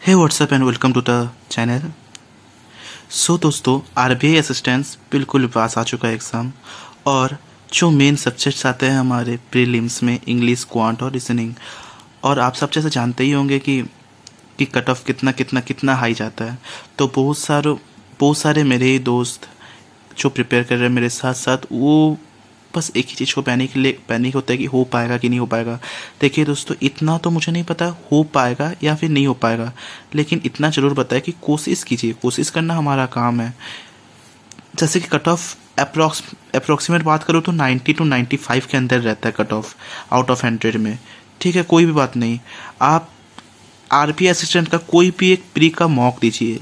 Hey what's up and welcome to the channel. So दोस्तों, RBI assistants बिल्कुल पास आ चुका है एग्ज़ाम। और जो मेन सब्जेक्ट्स आते हैं हमारे प्रीलिम्स में, इंग्लिश, क्वांट और रीजनिंग। और आप सब जैसे जानते ही होंगे कि कट ऑफ कितना कितना कितना हाई जाता है। तो बहुत सारे मेरे ही दोस्त जो प्रिपेयर कर रहे हैं मेरे साथ साथ, वो बस एक ही चीज़ को पैनिक होता है कि हो पाएगा कि नहीं हो पाएगा। देखिए दोस्तों, इतना तो मुझे नहीं पता हो पाएगा या फिर नहीं हो पाएगा, लेकिन इतना ज़रूर पता है कि कोशिश कीजिए। कोशिश करना हमारा काम है। जैसे कि कट ऑफ अप्रॉक्सीमेट बात करूँ तो 90 to 95 के अंदर रहता है कट ऑफ आउट ऑफ 100 में। ठीक है, कोई भी बात नहीं। आप आरपीआई असिस्टेंट का कोई भी एक प्री का मॉक दीजिए।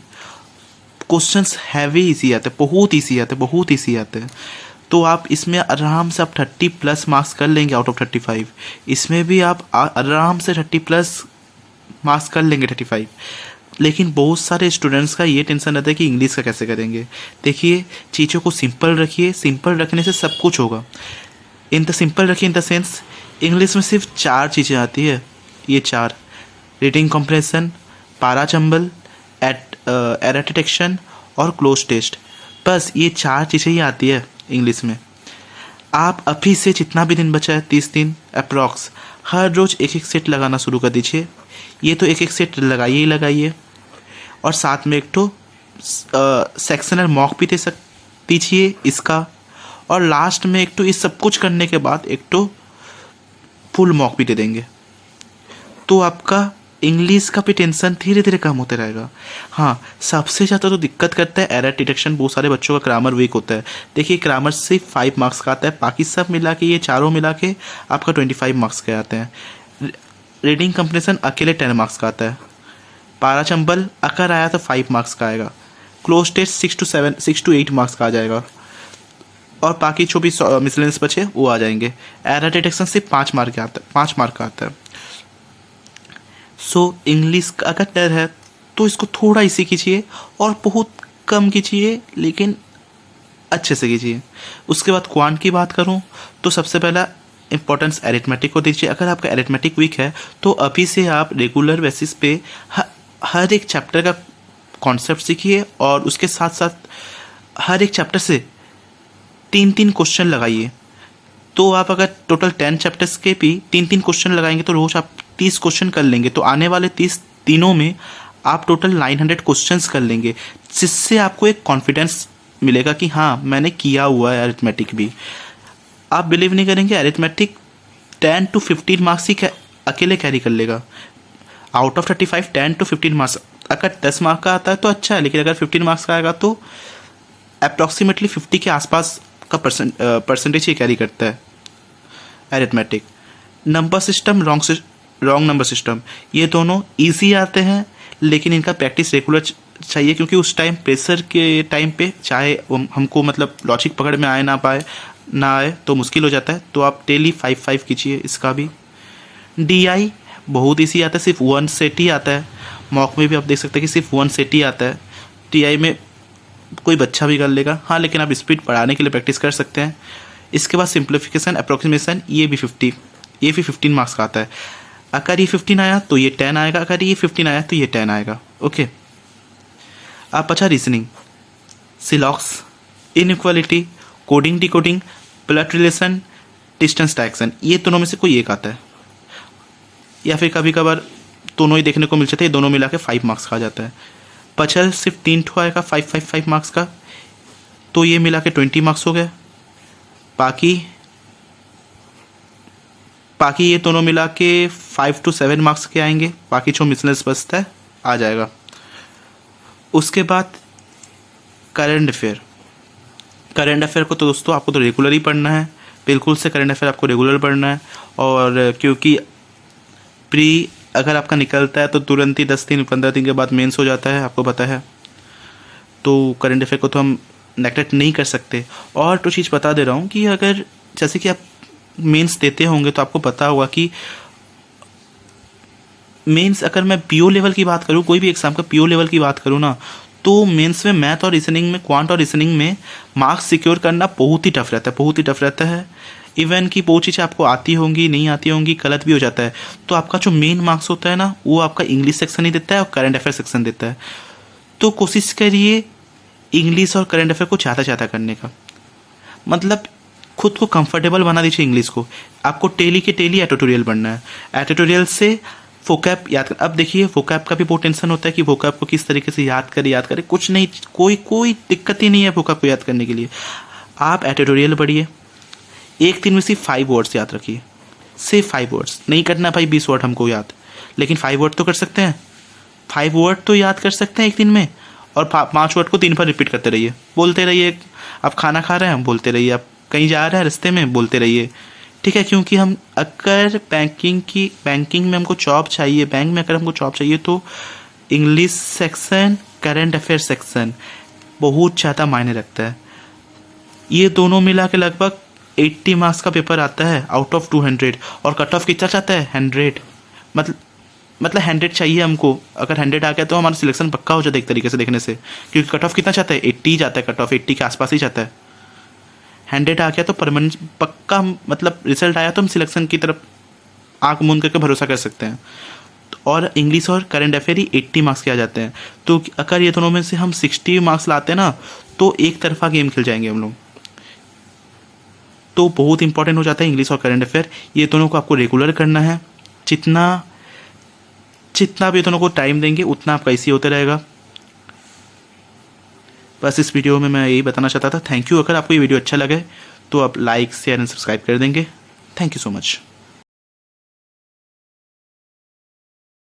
क्वेश्चंस हैवी इजी आते हैं, बहुत ईजी आते हैं। तो आप इसमें आराम से आप 30+ मार्क्स कर लेंगे आउट ऑफ 35। इसमें भी आप आराम से 30+ मार्क्स कर लेंगे 35। लेकिन बहुत सारे स्टूडेंट्स का ये टेंशन रहता है कि इंग्लिश का कैसे करेंगे। देखिए, चीज़ों को सिंपल रखिए। सिंपल रखने से सब कुछ होगा। सिंपल रखिए इन द सेंस, इंग्लिश में सिर्फ 4 चीज़ें आती है। ये 4: रीडिंग कॉम्प्रेशन, पारा चंबल, एरर डिटेक्शन और क्लोज टेस्ट। बस ये 4 चीज़ें ही आती है इंग्लिश में। आप अभी से जितना भी दिन बचा है, 30 दिन अप्रॉक्स, हर रोज़ एक एक सेट लगाना शुरू कर दीजिए। ये तो एक एक सेट लगाइए ही लगाइए। और साथ में एक तो सेक्शनल मॉक भी दीजिए इसका। और लास्ट में एक तो इस सब कुछ करने के बाद एक तो फुल मॉक भी दे देंगे। तो आपका इंग्लिश का भी टेंशन धीरे धीरे कम होते रहेगा। हाँ, सबसे ज़्यादा तो दिक्कत करता है एरर डिटेक्शन। बहुत सारे बच्चों का ग्रामर वीक होता है। देखिए, ग्रामर से 5 मार्क्स का आता है, बाकी सब मिला के, ये चारों मिला के आपका 25 मार्क्स के आते हैं। रीडिंग कंप्रेशन अकेले 10 मार्क्स का आता है। पारा चंबल अगर आया तो 5 मार्क्स का आएगा। क्लोज टेस्ट 6 to 8 मार्क्स का आ जाएगा। और बाकी जो भी मिसलेनियस बचे वो आ जाएंगे। एरर डिटेक्शन से 5 मार्क का आता है। सो इंग्लिश का अगर डर है तो इसको थोड़ा इसी कीजिए और बहुत कम कीजिए, लेकिन अच्छे से कीजिए। उसके बाद क्वांट की बात करूं तो सबसे पहला इंपॉर्टेंस एरिथमेटिक को दीजिए। अगर आपका एरिथमेटिक वीक है तो अभी से आप रेगुलर बेसिस पे हर एक चैप्टर का कॉन्सेप्ट सीखिए। और उसके साथ साथ हर एक चैप्टर से 3 क्वेश्चन लगाइए। तो आप अगर टोटल 10 चैप्टर्स के भी 3 क्वेश्चन लगाएंगे तो रोज आप 30 क्वेश्चन कर लेंगे। तो आने वाले 30 दिनों में आप टोटल 900 क्वेश्चंस कर लेंगे, जिससे आपको एक कॉन्फिडेंस मिलेगा कि हाँ, मैंने किया हुआ है अरिथमेटिक भी। आप बिलीव नहीं करेंगे, अरिथमेटिक 10 to 15 मार्क्स ही अकेले कैरी कर लेगा। Out of 35 10 to 15 marks. अगर 10 मार्क्स का आता है तो अच्छा है, लेकिन अगर 15 मार्क्स का आएगा तो अप्रॉक्सीमेटली 50 के आसपास का परसेंटेज ही कैरी करता है arithmetic. Number system, wrong number system, ये दोनों इजी आते हैं, लेकिन इनका प्रैक्टिस रेगुलर चाहिए। क्योंकि उस टाइम प्रेशर के टाइम पे चाहे हमको मतलब लॉजिक पकड़ में ना आए तो मुश्किल हो जाता है। तो आप डेली 5 कीजिए इसका भी। DI बहुत इजी आता है, सिर्फ 1 सेट ही आता है। मॉक में भी आप देख सकते हैं कि सिर्फ 1 सेट ही आता है। DI में कोई बच्चा भी कर लेगा। हाँ, लेकिन आप स्पीड बढ़ाने के लिए प्रैक्टिस कर सकते हैं। इसके बाद सिंप्लीफिकेशन, अप्रोक्सीमेशन, ये भी 15 मार्क्स का आता है। अगर ये 15 आया तो ये 10 आएगा, अगर ये 15 आया तो ये 10 आएगा। ओके। आप अच्छा, reasoning, syllogism, inequality, coding decoding, blood relation, distance direction, ये दोनों में से कोई एक आता है। या फिर कभी कभार दोनों ही देखने को मिल जाते हैं। दोनों मिला के 5 मार्क्स का आ जाता है। पजल सिर्फ 3 ठो आएगा 5 मार्क्स का, तो ये मिला के 20 मार्क्स हो गए। बाकी ये दोनों मिला के 5 to 7 मार्क्स के आएंगे। बाकी जो मिसलेनियस बचता है आ जाएगा। उसके बाद करंट अफेयर को तो दोस्तों आपको तो रेगुलर ही पढ़ना है। बिल्कुल से करंट अफेयर आपको रेगुलर पढ़ना है। और क्योंकि प्री अगर आपका निकलता है तो तुरंत ही 10 दिन 15 दिन के बाद मेंस हो जाता है, आपको पता है। तो करंट अफेयर को तो हम नेगलेक्ट नहीं कर सकते। और तो चीज़ बता दे रहा हूँ कि अगर जैसे कि आप मेंस देते होंगे तो आपको पता होगा कि मेंस, अगर मैं पीओ लेवल की बात करूँ, कोई भी एग्जाम का पीओ लेवल की बात करूँ ना, तो मेंस में मैथ और रीजनिंग में, क्वांट और रीजनिंग में मार्क्स सिक्योर करना बहुत ही टफ रहता है। इवन कि वो चीज़ें आपको आती होंगी नहीं आती होंगी, गलत भी हो जाता है। तो आपका जो मेन मार्क्स होता है ना, वो आपका इंग्लिश सेक्शन ही देता है और करंट अफेयर सेक्शन देता है। तो कोशिश करिए इंग्लिश और करंट अफेयर को ज़्यादा करने का, मतलब खुद को कंफर्टेबल बना दीजिए इंग्लिश को। आपको टेली के टेली एडिटोरियल बनना है, एडिटोरियल से फोकैब याद कर। अब देखिए फोकैब का भी बहुत टेंशन होता है कि फोकैब को किस तरीके से याद करे, कुछ नहीं, कोई दिक्कत ही नहीं है फोकैब को याद करने के लिए। आप एडिटोरियल पढ़िए, एक दिन में सिर्फ 5 वर्ड्स याद रखिए, सिर्फ 5 वर्ड्स। नहीं करना भाई 20 वर्ड हमको याद, लेकिन 5 वर्ड तो कर सकते हैं, 5 वर्ड तो याद कर सकते हैं एक दिन में। और 5 वर्ड को 3 बार रिपीट करते रहिए, बोलते रहिए। आप खाना खा रहे हैं बोलते रहिए, आप कहीं जा रहे हैं रास्ते में बोलते रहिए, ठीक है। क्योंकि हम अगर बैंकिंग में हमको जॉब चाहिए, बैंक में अगर हमको जॉब चाहिए, तो English section, current affair section बहुत ज़्यादा मायने रखता है। ये दोनों मिला के लगभग 80 मार्क्स का पेपर आता है आउट ऑफ 200। और कट ऑफ कितना चाहता है? 100। मतलब 100 चाहिए हमको। अगर 100 आ गया तो हमारा सिलेक्शन पक्का हो जाता है एक तरीके से देखने से, क्योंकि कट ऑफ कितना चाहता है? 80 जाता है, कट ऑफ 80 के आसपास ही जाता है। 100 आ गया तो परमानेंट पक्का, मतलब रिजल्ट आया तो हम सिलेक्शन की तरफ आंख मूंद करके भरोसा कर सकते हैं। और इंग्लिश और करंट अफेयर ही 80 मार्क्स के आ जाते हैं। तो अगर ये दोनों में से हम 60 मार्क्स लाते हैं ना, तो एक तरफा गेम खेल जाएंगे हम लोग। तो बहुत इंपॉर्टेंट हो जाता है इंग्लिश और करंट अफेयर। ये दोनों को आपको रेगुलर करना है। जितना भी दोनों को टाइम देंगे उतना आपका इसी होते रहेगा। बस इस वीडियो में मैं यही बताना चाहता था। Thank you. अगर आपको ये वीडियो अच्छा लगे तो आप लाइक, शेयर एंड सब्सक्राइब कर देंगे। Thank you so much.